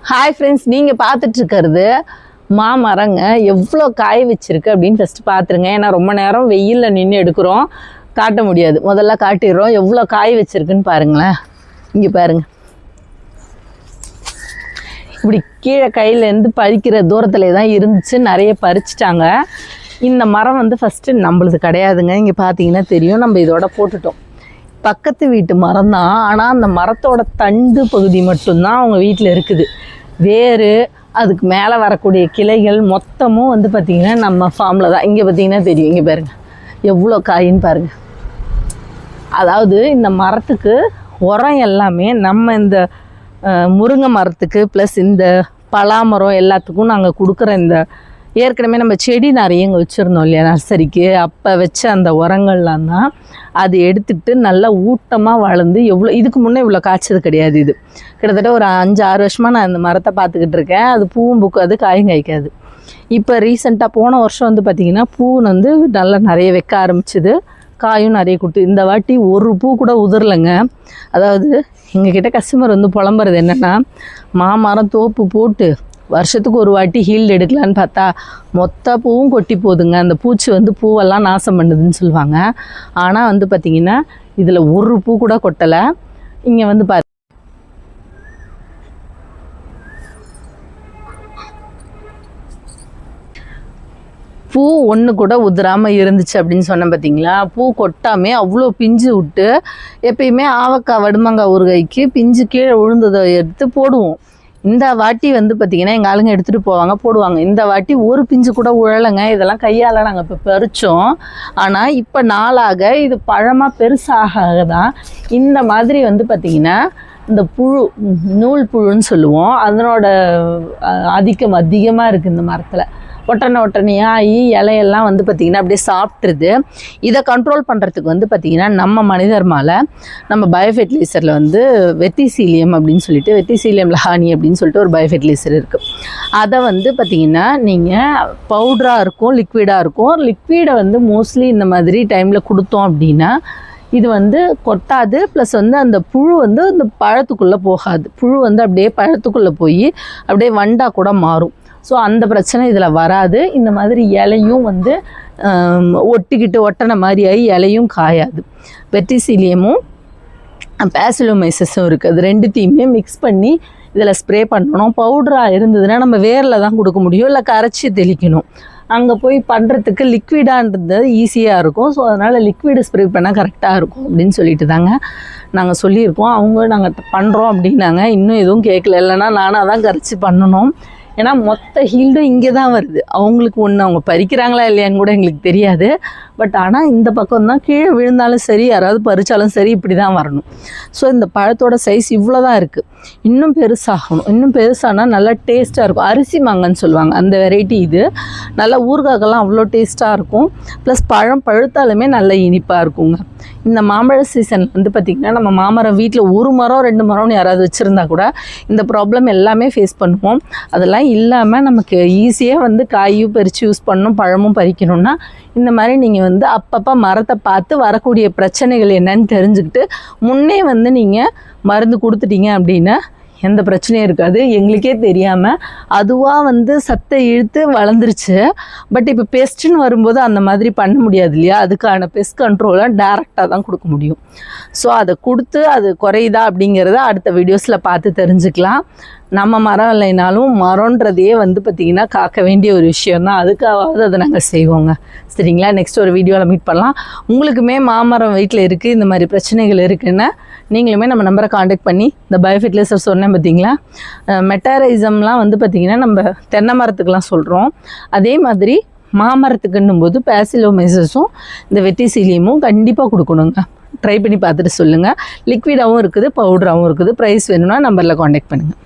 Hi friends, நீங்கள் பார்த்துட்டு இருக்கிறது மாமரங்க எவ்வளோ காய வச்சுருக்கு அப்படின்னு ஃபஸ்ட்டு பார்த்துருங்க. ஏன்னா ரொம்ப நேரம் வெயிலில் நின்று எடுக்கிறோம், காட்ட முடியாது. முதல்ல காட்டிடுறோம். எவ்வளோ காய வச்சுருக்குன்னு பாருங்களேன். இங்கே பாருங்கள், இப்படி கீழே கையிலேருந்து பறிக்கிற தூரத்தில் தான் இருந்துச்சு. நிறைய பறிச்சிட்டாங்க. இந்த மரம் வந்து ஃபஸ்ட்டு நம்மளுது கிடையாதுங்க. இங்கே பார்த்தீங்கன்னா தெரியும், நம்ம இதோட போட்டுட்டோம். பக்கத்து வீட்டு மரம் தான், ஆனால் அந்த மரத்தோட தண்டு பகுதி மட்டும்தான் அவங்க வீட்டில் இருக்குது. வேறு அதுக்கு மேலே வரக்கூடிய கிளைகள் மொத்தமும் வந்து பார்த்திங்கன்னா நம்ம ஃபார்மில் தான். இங்கே பார்த்திங்கன்னா தெரியும், இங்கே பாருங்கள் எவ்வளோ காயின்னு பாருங்கள். அதாவது இந்த மரத்துக்கு உரம் எல்லாமே நம்ம இந்த முருங்கை மரத்துக்கு ப்ளஸ் இந்த பலாமரம் எல்லாத்துக்கும் நாங்கள் கொடுக்குற இந்த ஏற்கனவே நம்ம செடி நிறைய இங்கே வச்சுருந்தோம் இல்லையா நர்சரிக்கு, அப்போ வச்ச அந்த உரங்கள்லாம் தான் அது எடுத்துக்கிட்டு நல்லா ஊட்டமாக வளர்ந்து எவ்வளோ இதுக்கு முன்னே இவ்வளோ காய்ச்சது கிடையாது. இது கிட்டத்தட்ட ஒரு 5-6 வருஷமாக நான் இந்த மரத்தை பார்த்துக்கிட்டு இருக்கேன். அது பூவும் பூக்காது, காயும் காய்க்காது. இப்போ ரீசெண்டாக போன வருஷம் வந்து பார்த்திங்கன்னா பூ வந்து நல்லா நிறைய வைக்க ஆரம்பிச்சிது, காயும் நிறைய கொடுத்து. இந்த வாட்டி ஒரு பூ கூட உதிரலைங்க. அதாவது எங்ககிட்ட கஸ்டமர் வந்து புலம்புறது என்னென்னா, மாமரம் தோப்பு போட்டு வருஷத்துக்கு ஒரு வாட்டி ஹீல்டு எடுக்கலான்னு பார்த்தா மொத்த பூவும் கொட்டி போகுதுங்க. அந்த பூச்சி வந்து பூவெல்லாம் நாசம் பண்ணுதுன்னு சொல்லுவாங்க. ஆனால் வந்து பார்த்திங்கன்னா இதில் ஒரு பூ கூட கொட்டலை. இங்கே வந்து பூ ஒன்று கூட உதிராமல் இருந்துச்சு அப்படின்னு சொன்னேன் பார்த்தீங்களா. பூ கொட்டாமே அவ்வளோ பிஞ்சு விட்டு, எப்பயுமே ஆவக்காய் வடுமாங்காய் ஊறுகாய்க்கு பிஞ்சு கீழே விழுந்ததை எடுத்து போடுவோம். இந்த வாட்டி வந்து பார்த்திங்கன்னா எங்கள் ஆளுங்க எடுத்துகிட்டு போவாங்க, போடுவாங்க. இந்த வாட்டி ஒரு பிஞ்சு கூட உழலைங்க. இதெல்லாம் கையால் நாங்கள் இப்போ பறித்தோம். ஆனால் இப்போ நாளாக இது பழமாக பெருசாக தான் இந்த மாதிரி வந்து பார்த்திங்கன்னா இந்த புழு, நூல் புழுன்னு சொல்லுவோம், அதனோட ஆதிக்கம் அதிகமாக இருக்குது இந்த மரத்தில். ஒட்டனையாகி இலையெல்லாம் வந்து பார்த்திங்கன்னா அப்படியே சாப்பிட்ருது. இதை கண்ட்ரோல் பண்ணுறதுக்கு வந்து பார்த்திங்கன்னா நம்ம மனிதர் மேலே நம்ம பயோஃபெர்டிலைசரில் வந்து வெட்டிசீலியம் அப்படின்னு சொல்லிட்டு, வெட்டிசீலியம் லஹானி அப்படின்னு சொல்லிட்டு ஒரு பயோஃபெர்டிலைசர் இருக்குது. அதை வந்து பார்த்திங்கன்னா நீங்கள் பவுடராக இருக்கும், லிக்விடாக இருக்கும். லிக்விடை வந்து மோஸ்ட்லி இந்த மாதிரி டைமில் கொடுத்தோம் அப்படின்னா இது வந்து கொட்டாது. ப்ளஸ் வந்து அந்த புழு வந்து அந்த பழத்துக்குள்ளே போகாது. புழு வந்து அப்படியே பழத்துக்குள்ளே போய் அப்படியே வண்டாக கூட மாறும். ஸோ அந்த பிரச்சனை இதில் வராது. இந்த மாதிரி இலையும் வந்து ஒட்டிக்கிட்டு ஒட்டனை மாதிரி ஆகி இலையும் காயாது. வெட்டிசீலியமும் பேசிலோமைசஸும் இருக்குது. அது ரெண்டுத்தையுமே மிக்ஸ் பண்ணி இதில் ஸ்ப்ரே பண்ணணும். பவுடராக இருந்ததுன்னா நம்ம வேரில் தான் கொடுக்க முடியும், இல்லை கரைச்சி தெளிக்கணும். அங்கே போய் பண்ணுறதுக்கு லிக்விடான்றது ஈஸியாக இருக்கும். ஸோ அதனால் லிக்விடு ஸ்ப்ரே பண்ணால் கரெக்டாக இருக்கும் அப்படின்னு சொல்லிட்டு தாங்க நாங்கள் சொல்லியிருக்கோம். அவங்க நாங்கள் பண்ணுறோம் அப்படின்னாங்க. இன்னும் எதுவும் கேட்கல, இல்லைன்னா நானாக தான் கரைச்சி பண்ணணும். ஏன்னா மொத்த ஹீல்டும் இங்கே தான் வருது. அவங்களுக்கு ஒன்று அவங்க பறிக்கிறாங்களா இல்லையான்னு கூட எங்களுக்கு தெரியாது. பட் ஆனால் இந்த பக்கம் தான் கீழே விழுந்தாலும் சரி, யாராவது பறித்தாலும் சரி, இப்படி தான் வரணும். ஸோ இந்த பழத்தோட சைஸ் இவ்வளோ தான் இருக்குது. இன்னும் பெருசாகணும். இன்னும் பெருசானா நல்லா டேஸ்ட்டாக இருக்கும். அரிசி மாங்கன்னு சொல்லுவாங்க, அந்த வெரைட்டி இது. நல்லா ஊறுகாய்க்கெல்லாம் அவ்வளோ டேஸ்ட்டாக இருக்கும். ப்ளஸ் பழம் பழுத்தாலுமே நல்ல இனிப்பாக இருக்குங்க. இந்த மாம்பழ சீசன் வந்து பார்த்திங்கன்னா நம்ம மாமரம் வீட்டில் 1 மரம் 2 மரம்னு யாராவது வச்சுருந்தா கூட இந்த ப்ராப்ளம் எல்லாமே ஃபேஸ் பண்ணுவோம். அதெல்லாம் இல்லாமல் நமக்கு ஈஸியாக வந்து காயும் பறித்து யூஸ் பண்ணணும், பழமும் பறிக்கணும்னா இந்த மாதிரி நீங்கள் வந்து அப்பப்போ மரத்தை பார்த்து வரக்கூடிய பிரச்சனைகள் என்னன்னு தெரிஞ்சுக்கிட்டு முன்னே வந்து நீங்கள் மருந்து கொடுத்துட்டீங்க அப்படின்னா எந்த பிரச்சனையும் இருக்காது. எங்களுக்கே தெரியாமல் அதுவாக வந்து சத்தை இழுத்து வளர்ந்துருச்சு. பட் இப்போ பெஸ்ட்டுன்னு வரும்போது அந்த மாதிரி பண்ண முடியாது இல்லையா. அதுக்கான பெஸ்ட் கண்ட்ரோலை டேரெக்டாக தான் கொடுக்க முடியும். ஸோ அதை கொடுத்து அது குறையுதா அப்படிங்கிறத அடுத்த வீடியோஸில் பார்த்து தெரிஞ்சுக்கலாம். நம்ம மரம் இல்லைனாலும் மரம்ன்றதையே வந்து பார்த்திங்கன்னா காக்க வேண்டிய ஒரு விஷயந்தான். அதுக்காவது அதை நாங்கள் செய்வோங்க. சரிங்களா, நெக்ஸ்ட் ஒரு வீடியோவில் மீட் பண்ணலாம். உங்களுக்குமே மாமரம் வீட்டில் இருக்குது, இந்த மாதிரி பிரச்சனைகள் இருக்குன்னா நீங்களுமே நம்ம நம்பரை காண்டாக்ட் பண்ணி இந்த பயோஃபெர்டிலைசர் சொன்னேன் பார்த்தீங்களா, மெட்டாரைசம்லாம் வந்து பார்த்திங்கன்னா நம்ம தென்னை மரத்துக்கெலாம் சொல்கிறோம். அதே மாதிரி மாமரத்துக்குன்னும் போது பேசிலோமைசஸும் இந்த வெட்டிசீலியமும் கண்டிப்பாக கொடுக்கணுங்க. ட்ரை பண்ணி பார்த்துட்டு சொல்லுங்கள். லிக்விடாகவும் இருக்குது, பவுடராகவும் இருக்குது. ப்ரைஸ் வேணும்னா நம்பரில் காண்டாக்ட் பண்ணுங்கள்.